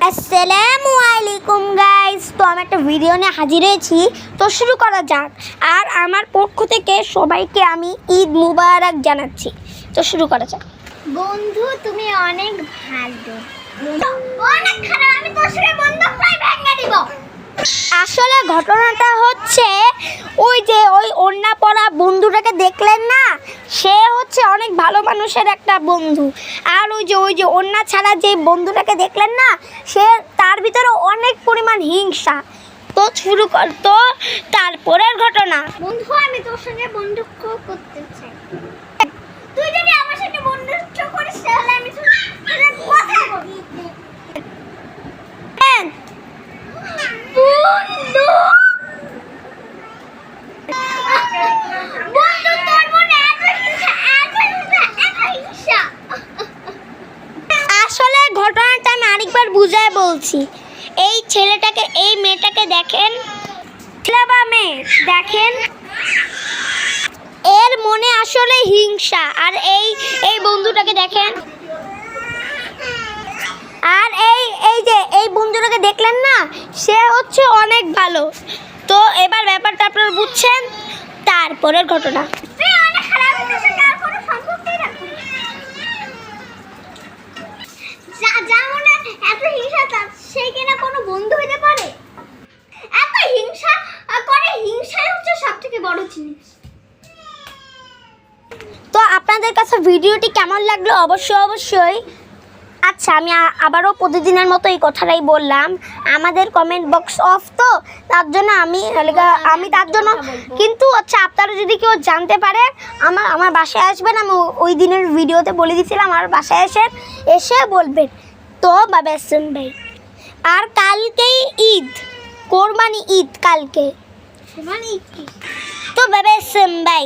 আসসালামু আলাইকুম গাইস। তো আমি একটা ভিডিও নিয়ে হাজির হয়েছি, তো শুরু করা যাক। আর আমার পক্ষ থেকে সবাইকে আমি ঈদ মুবারক জানাচ্ছি। তো শুরু করা যাক। বন্ধু তুমি অনেক ভালো, অনেক খারাপ, আমি তোর সাথে বন্ধুত্ব ভেঙে দিব। আসলে ঘটনাটা হচ্ছে ওই যে ওই ওড়না পরা বন্ধুটাকে দেখলেন না, সে হচ্ছে অনেক ভালো মানুষের একটা বন্ধু। আর ওই যে ওড়না ছাড়া যে বন্ধুটাকে দেখলেন না, সে তার ভিতরে অনেক পরিমাণ হিংসা। তো শুরু কর তো তারপরের ঘটনা। বন্ধু আমি তোর সঙ্গে বন্ধুত্ব করতে চাই, তুই যদি আমার সাথে বন্ধুত্ব করিস তাহলে আমি তোর সাথে কথা বলবো। বন্ধু বন্ধু তোর মনে এত হিংসা, এত হিংসা। আসলে ঘটনাটা আমি আরেকবার বুঝায় বলছি। এই ছেলেটাকে, এই মেয়েটাকে দেখেন, ছেলে বা মেয়ে দেখেন, এর মনে আসলে হিংসা। আর এই বন্ধুটাকে দেখেন, আর এই বন্ধুটাকে দেখলেন না, সে হচ্ছে অনেক ভালো। তো এবার ব্যাপারটা আপনারা বুঝছেন। তারপরের ঘটনা। তুই অনেক খারাপ, তোর সাথে আর কোনো সম্পর্কই রাখবো না। যা মনে এত হিংসা, সেই কিনা কোনো বন্ধু হইতে পারে? এত হিংসা করে, হিংসাই হচ্ছে সবথেকে বড় জিনিস। তো আপনাদের কাছে ভিডিওটি কেমন লাগলো অবশ্যই। আচ্ছা, আমি আবারও প্রতিদিনের মতো এই কথাটাই বললাম। আমাদের কমেন্ট বক্স অফ, তো তার জন্য আমি তার জন্য কিন্তু আচ্ছা, আপনারা যদি কেউ জানতে পারে আমার বাসায় আসবেন। আমি ওই দিনের ভিডিওতে বলে দিয়েছিলাম আমার বাসায় এসে বলবেন। তো বাবা আসেন ভাই। আর কালকেই ঈদ, কোরবানি ঈদ কালকে। মানে কি? তো বাবা আসেন ভাই।